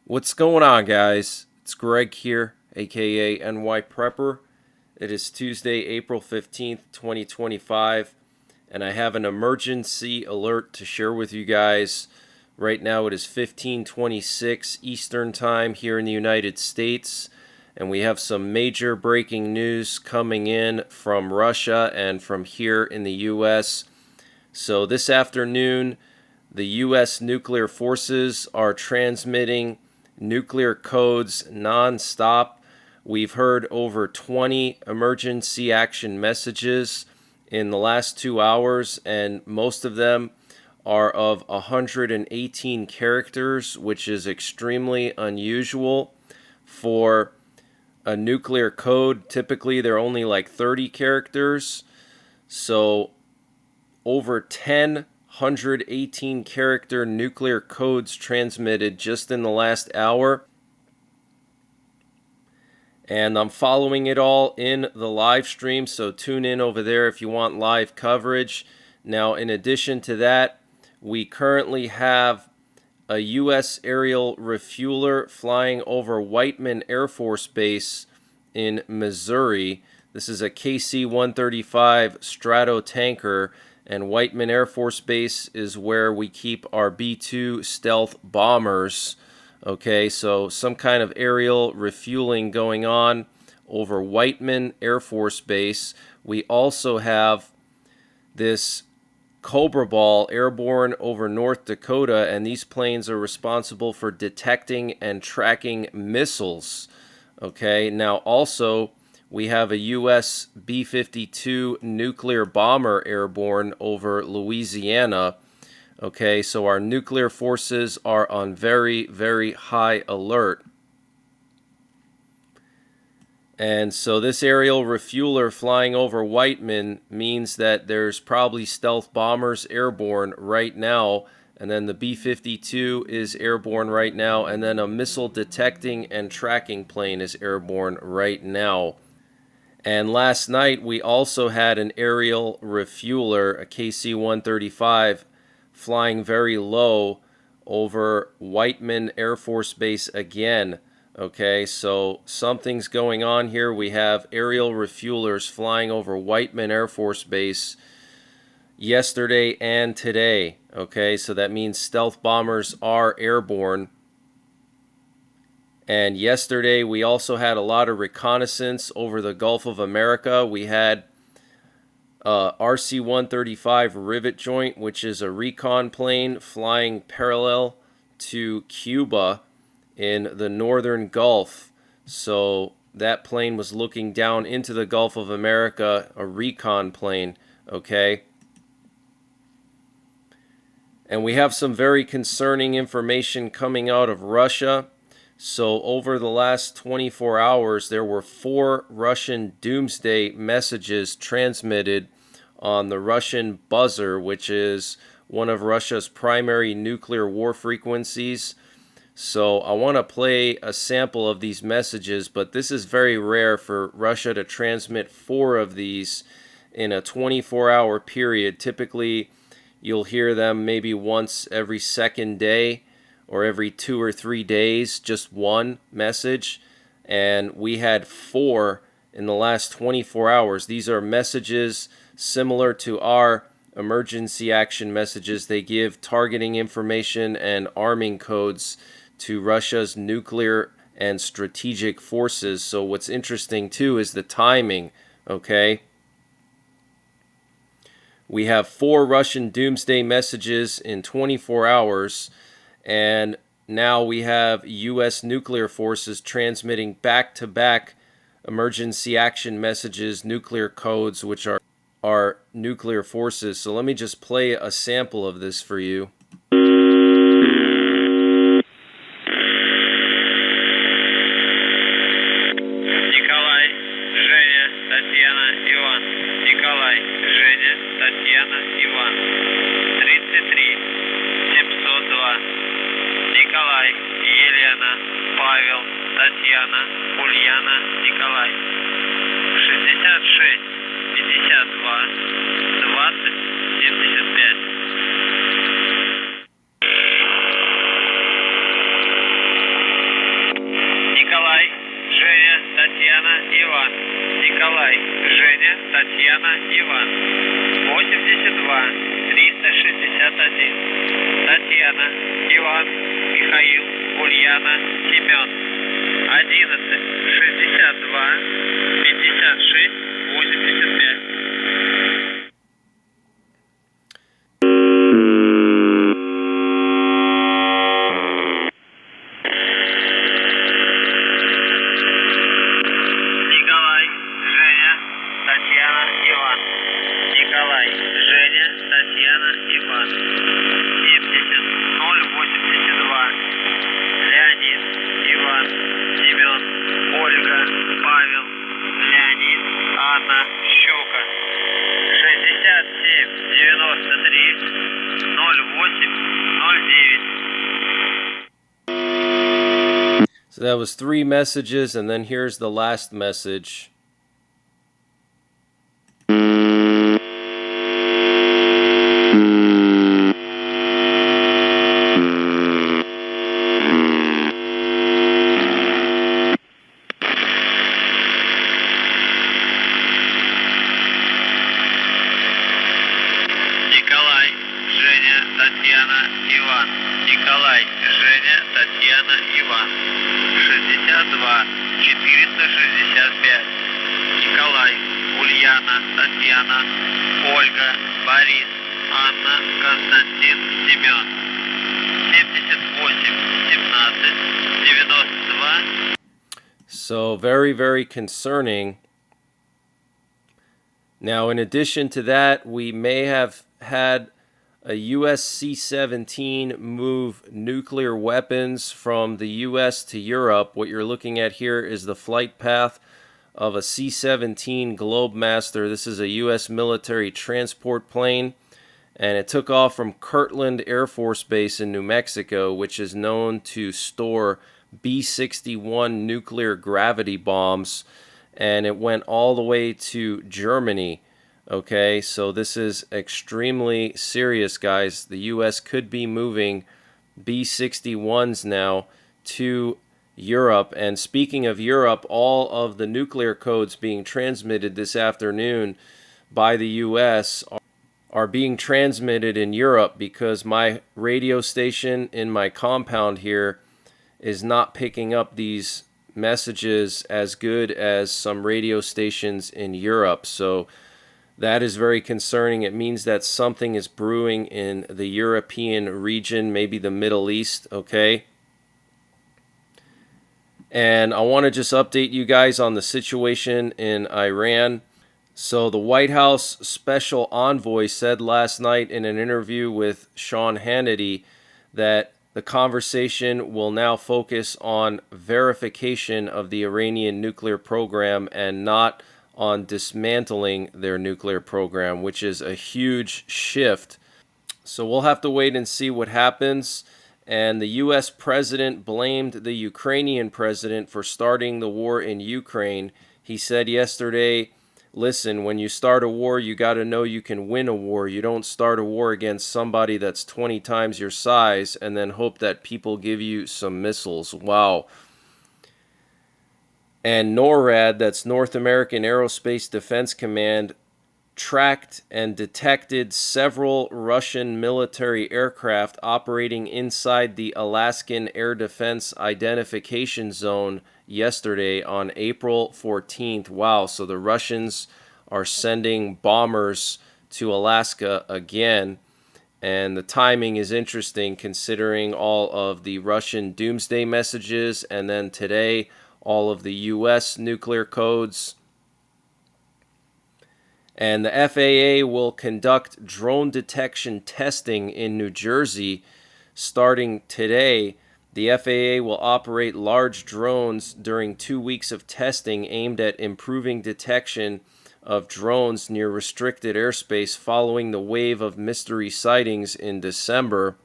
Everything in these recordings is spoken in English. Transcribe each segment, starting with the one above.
What's going on, guys? It's Greg here, aka NYPrepper. It is Tuesday, April 15th, 2025, and I have an emergency alert to share with you guys. Right now it is 15:26 Eastern Time here in the United States, and we have some major breaking news coming in from Russia and from here in the US. So this afternoon, the U.S. nuclear forces are transmitting nuclear codes nonstop. We've heard over 20 emergency action messages in the last 2 hours, and most of them are of 118 characters, which is extremely unusual for a nuclear code. Typically, they're only like 30 characters. So over 118 character nuclear codes transmitted just in the last hour. And I'm following it all in the live stream, so tune in over there if you want live coverage. Now, in addition to that, we currently have a U.S. aerial refueler flying over Whiteman Air Force Base in Missouri. This is a KC-135 Strato tanker, and Whiteman Air Force Base is where we keep our B-2 stealth bombers. Okay, so some kind of aerial refueling going on over Whiteman Air Force Base. We also have this Cobra Ball airborne over North Dakota, and these planes are responsible for detecting and tracking missiles. Okay, now also we have a U.S. B-52 nuclear bomber airborne over Louisiana. Okay, so our nuclear forces are on very, very high alert. And so this aerial refueler flying over Whiteman means that there's probably stealth bombers airborne right now, and then the B-52 is airborne right now, and then a missile detecting and tracking plane is airborne right now. And last night we also had an aerial refueler, a KC-135, flying very low over Whiteman Air Force Base again. Okay, so something's going on here. We have aerial refuelers flying over Whiteman Air Force Base yesterday and today. Okay, so that means stealth bombers are airborne. And yesterday we also had a lot of reconnaissance over the Gulf of America. We had RC-135 Rivet Joint, which is a recon plane flying parallel to Cuba in the northern Gulf. So that plane was looking down into the Gulf of America, a recon plane, okay? And we have some very concerning information coming out of Russia. So over the last 24 hours, there were 4 Russian Doomsday messages transmitted on the Russian buzzer, which is one of Russia's primary nuclear war frequencies. So I want to play a sample of these messages, but this is very rare for Russia to transmit 4 of these in a 24-hour period. Typically, you'll hear them maybe once every second day, or every 2 or 3 days, just one message. And we had 4 in the last 24 hours. These are messages similar to our emergency action messages. They give targeting information and arming codes to Russia's nuclear and strategic forces. So what's interesting too is the timing, okay? We have 4 Russian Doomsday messages in 24 hours. And now we have U.S. nuclear forces transmitting back-to-back emergency action messages, nuclear codes, which are our nuclear forces. So let me just play a sample of this for you. Николай, Женя, Татьяна, Иван. Николай, Женя, Татьяна, Иван. 33 702. Николай, Елена, Павел, Татьяна, Ульяна, Николай. 66 52 20 75. Татьяна, Иван. 82 361. Татьяна, Иван, Михаил, Ульяна, Семен. 11 62 56 85. Николай, Женя, Татьяна, Иван. Николай, Женя, Татьяна, Иван. 70 082. Леонид, Иван, Семен, Ольга, Павел, Леонид, Анна, Щука. 67 93 08 09. So that was 3 messages, and then here's the last message. Николай, Женя, Татьяна, Иван. Николай, Женя, Татьяна, Иван. 62 465. Николай, Ульяна, Татьяна, Ольга, Борис, Анна, Константин, Семен. 78 17 92. So very, very concerning. Now, in addition to that, we may have had a U.S. C-17 move nuclear weapons from the U.S. to Europe. What you're looking at here is the flight path of a C-17 Globemaster. This is a U.S. military transport plane, and it took off from Kirtland Air Force Base in New Mexico, which is known to store B-61 nuclear gravity bombs, and it went all the way to Germany. Okay, so this is extremely serious, guys. The U.S. could be moving B-61s now to Europe. And speaking of Europe, all of the nuclear codes being transmitted this afternoon by the U.S. are being transmitted in Europe, because my radio station in my compound here is not picking up these messages as good as some radio stations in Europe. So that is very concerning. It means that something is brewing in the European region, maybe the Middle East, okay? And I want to just update you guys on the situation in Iran. So the White House special envoy said last night in an interview with Sean Hannity that the conversation will now focus on verification of the Iranian nuclear program and not on dismantling their nuclear program, which is a huge shift. So we'll have to wait and see what happens. And the U.S. president blamed the Ukrainian president for starting the war in Ukraine. He said yesterday, listen, when you start a war, you got to know you can win a war. You don't start a war against somebody that's 20 times your size and then hope that people give you some missiles. Wow. And NORAD, that's North American Aerospace Defense Command, tracked and detected several Russian military aircraft operating inside the Alaskan Air Defense Identification Zone yesterday on April 14th. Wow, so the Russians are sending bombers to Alaska again. And the timing is interesting considering all of the Russian Doomsday messages, and then today all of the U.S. nuclear codes. And the FAA will conduct drone detection testing in New Jersey starting today. The FAA will operate large drones during 2 weeks of testing aimed at improving detection of drones near restricted airspace following the wave of mystery sightings in December.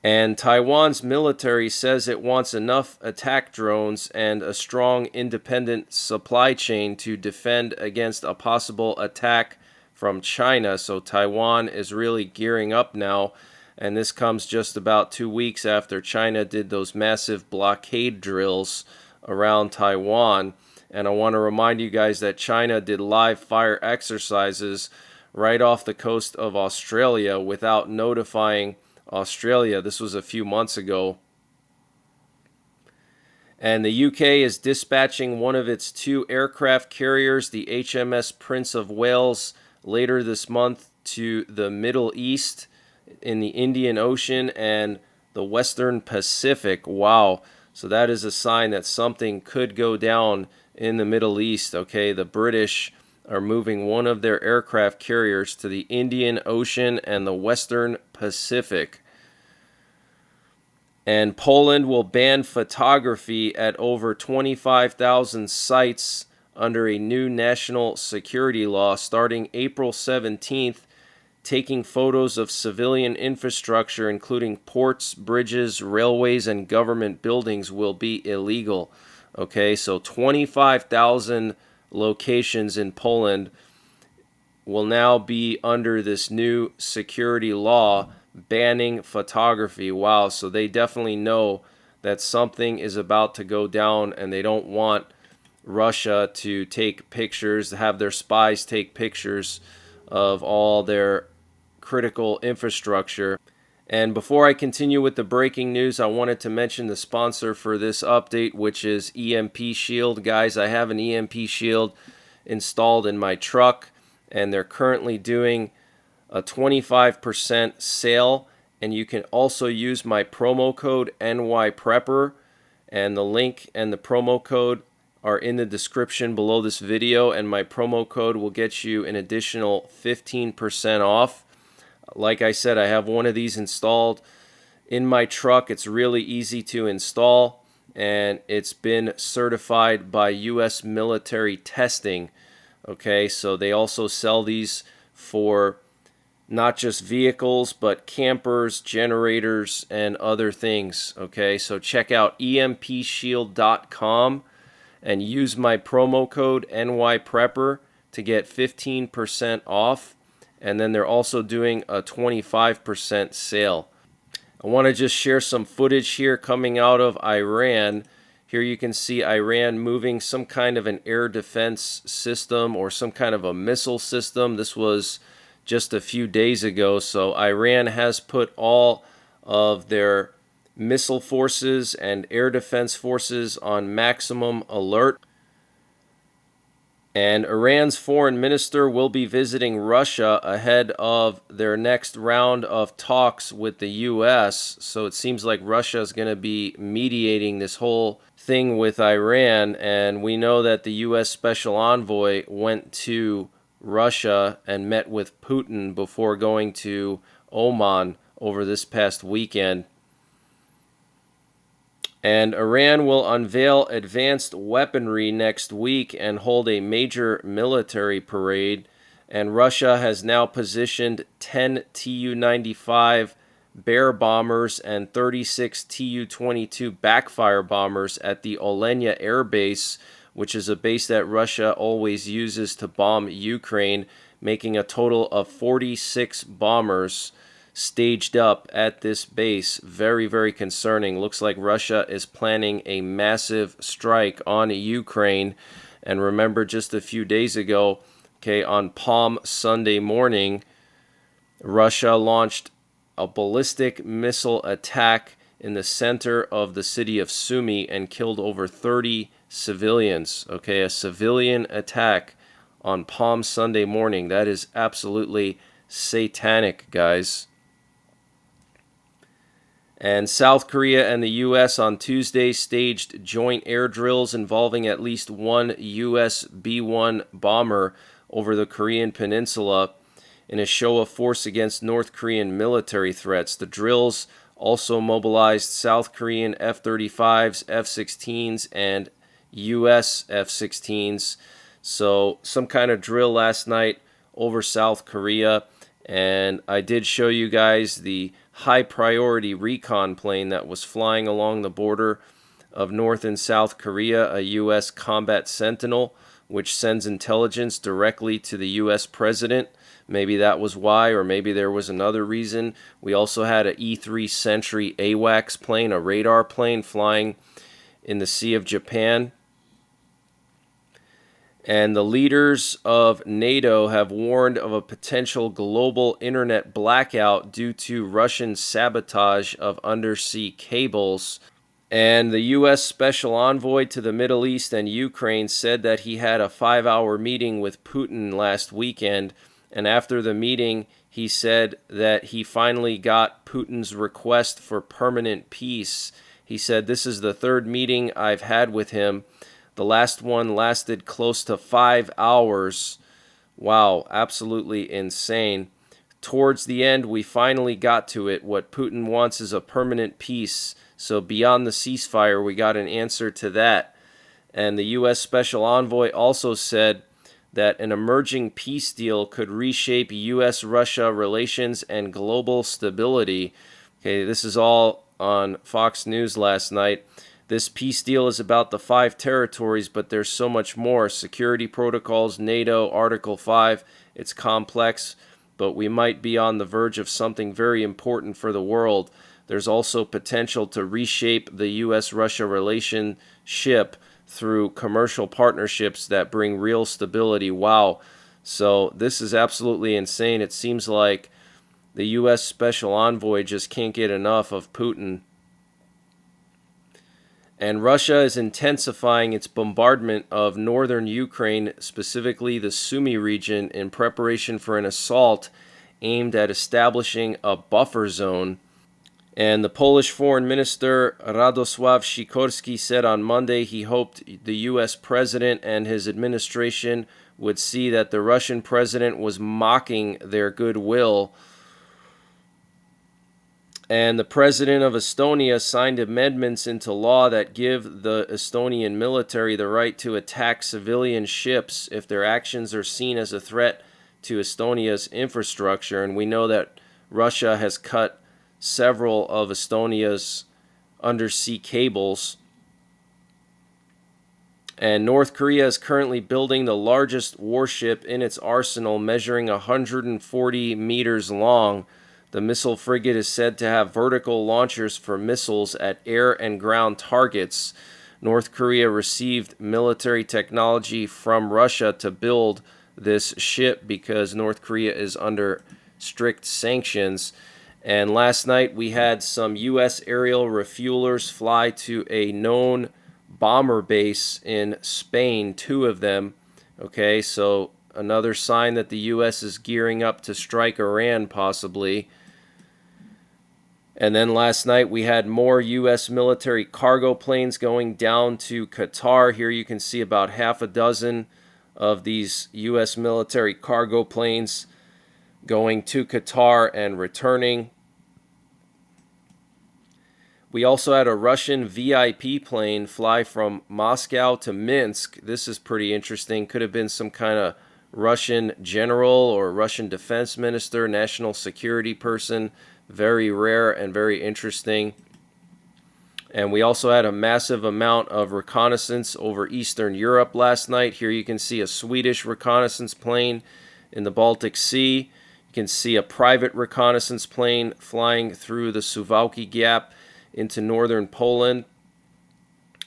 And Taiwan's military says it wants enough attack drones and a strong independent supply chain to defend against a possible attack from China. So Taiwan is really gearing up now, and this comes just about 2 weeks after China did those massive blockade drills around Taiwan. And I want to remind you guys that China did live fire exercises right off the coast of Australia without notifying Australia. This was a few months ago. And the UK is dispatching one of its 2 aircraft carriers, the HMS Prince of Wales, later this month to the Middle East in the Indian Ocean and the Western Pacific. Wow. So that is a sign that something could go down in the Middle East. Okay, the British are moving one of their aircraft carriers to the Indian Ocean and the Western Pacific. And Poland will ban photography at over 25,000 sites under a new national security law starting April 17th. Taking photos of civilian infrastructure, including ports, bridges, railways, and government buildings, will be illegal. Okay, so 25,000 locations in Poland will now be under this new security law banning photography. Wow, so they definitely know that something is about to go down, and they don't want Russia to take pictures, to have their spies take pictures of all their critical infrastructure. And before I continue with the breaking news, I wanted to mention the sponsor for this update, which is EMP Shield. Guys, I have an EMP Shield installed in my truck, and they're currently doing a 25% sale, and you can also use my promo code NYPrepper, and the link and the promo code are in the description below this video, and my promo code will get you an additional 15% off. Like I said, I have one of these installed in my truck. It's really easy to install, and it's been certified by U.S. military testing. Okay, so they also sell these for not just vehicles, but campers, generators, and other things. Okay, so check out empshield.com and use my promo code NYPrepper to get 15% off. And then they're also doing a 25% sale. I want to just share some footage here coming out of Iran. Here you can see Iran moving some kind of an air defense system or some kind of a missile system. This was just a few days ago. So Iran has put all of their missile forces and air defense forces on maximum alert. And Iran's foreign minister will be visiting Russia ahead of their next round of talks with the U.S. So it seems like Russia is going to be mediating this whole thing with Iran. And we know that the U.S. Special Envoy went to Russia and met with Putin before going to Oman over this past weekend. And Iran will unveil advanced weaponry next week and hold a major military parade. And Russia has now positioned 10 Tu-95 Bear bombers and 36 Tu-22 backfire bombers at the Olenya Air Base, which is a base that Russia always uses to bomb Ukraine, making a total of 46 bombers staged up at this base. Very, very concerning. Looks like Russia is planning a massive strike on Ukraine. And remember, just a few days ago, okay, on Palm Sunday morning, Russia launched a ballistic missile attack in the center of the city of Sumy and killed over 30 civilians. Okay, a civilian attack on Palm Sunday morning. That is absolutely satanic, guys. And South Korea and the U.S. on Tuesday staged joint air drills involving at least one U.S. B-1 bomber over the Korean peninsula in a show of force against North Korean military threats. The drills also mobilized South Korean F-35s, F-16s, and U.S. F-16s. So some kind of drill last night over South Korea. And I did show you guys the high priority recon plane that was flying along the border of North and South Korea, a U.S. combat sentinel, which sends intelligence directly to the U.S. president. Maybe that was why, or maybe there was another reason. We also had an E-3 Sentry AWACS plane, a radar plane, flying in the Sea of Japan. And the leaders of NATO have warned of a potential global internet blackout due to Russian sabotage of undersea cables. And the U.S. Special Envoy to the Middle East and Ukraine said that he had a 5-hour meeting with Putin last weekend. And after the meeting, he said that he finally got Putin's request for permanent peace. He said, "This is the third meeting I've had with him. The last one lasted close to 5 hours. Wow, absolutely insane. Towards the end, we finally got to it. What Putin wants is a permanent peace. So beyond the ceasefire, we got an answer to that." And the U.S. Special Envoy also said that an emerging peace deal could reshape U.S.-Russia relations and global stability. Okay, this is all on Fox News last night. This peace deal is about the 5 territories, but there's so much more. Security protocols, NATO, Article 5. It's complex, but we might be on the verge of something very important for the world. There's also potential to reshape the U.S.-Russia relationship through commercial partnerships that bring real stability. Wow. So this is absolutely insane. It seems like the U.S. Special Envoy just can't get enough of Putin. And Russia is intensifying its bombardment of northern Ukraine, specifically the Sumy region, in preparation for an assault aimed at establishing a buffer zone. And the Polish Foreign Minister Radosław Sikorski said on Monday he hoped the U.S. president and his administration would see that the Russian president was mocking their goodwill. And the president of Estonia signed amendments into law that give the Estonian military the right to attack civilian ships if their actions are seen as a threat to Estonia's infrastructure. And we know that Russia has cut several of Estonia's undersea cables. And North Korea is currently building the largest warship in its arsenal, measuring 140 meters long. The missile frigate is said to have vertical launchers for missiles at air and ground targets. North Korea received military technology from Russia to build this ship because North Korea is under strict sanctions. And last night we had some U.S. aerial refuelers fly to a known bomber base in Spain, 2 of them. Okay, so another sign that the U.S. is gearing up to strike Iran possibly. And then last night we had more U.S. military cargo planes going down to Qatar. Here you can see about half a dozen of these U.S. military cargo planes going to Qatar and returning. We also had a Russian VIP plane fly from Moscow to Minsk. This is pretty interesting. Could have been some kind of Russian general or Russian defense minister, national security person. Very rare and very interesting. And we also had a massive amount of reconnaissance over Eastern Europe last night. Here you can see a Swedish reconnaissance plane in the Baltic Sea. You can see a private reconnaissance plane flying through the Suwałki Gap into northern Poland.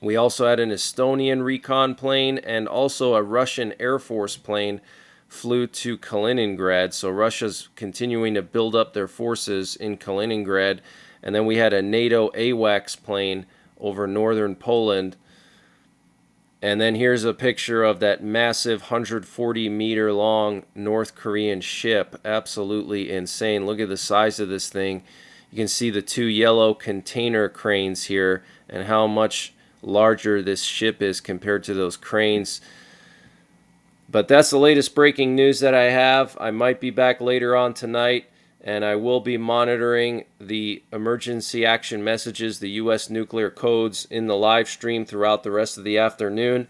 We also had an Estonian recon plane and also a Russian Air Force plane flew to Kaliningrad. So Russia's continuing to build up their forces in Kaliningrad. And then we had a NATO AWACS plane over northern Poland. And then here's a picture of that massive 140 meter long North Korean ship. Absolutely insane. Look at the size of this thing. You can see the 2 yellow container cranes here and how much larger this ship is compared to those cranes. But that's the latest breaking news that I have. I might be back later on tonight, and I will be monitoring the emergency action messages, the U.S. nuclear codes in the live stream throughout the rest of the afternoon.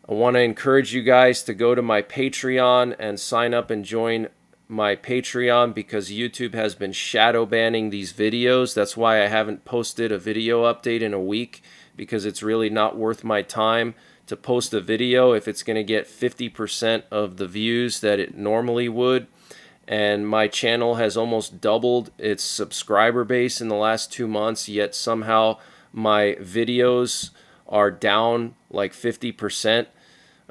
I want to encourage you guys to go to my Patreon and sign up and join my Patreon because YouTube has been shadow banning these videos. That's why I haven't posted a video update in a week, because it's really not worth my time to post a video if it's going to get 50% of the views that it normally would. And my channel has almost doubled its subscriber base in the last 2 months, yet somehow my videos are down like 50%.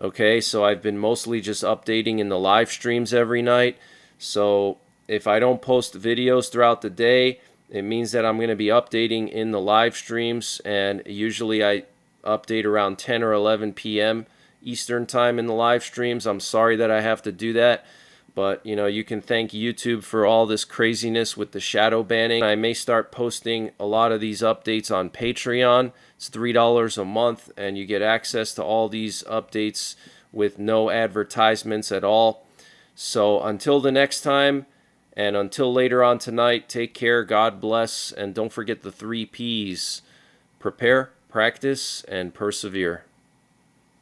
Okay, so I've been mostly just updating in the live streams every night. So if I don't post videos throughout the day, it means that I'm going to be updating in the live streams, and usually I update around 10 or 11 p.m. Eastern time in the live streams. I'm sorry that I have to do that, but you can thank YouTube for all this craziness with the shadow banning. I may start posting a lot of these updates on Patreon. It's $3 a month, and you get access to all these updates with no advertisements at all. So until the next time, and until later on tonight, take care, God bless, and don't forget the 3 Ps: prepare, practice, and persevere.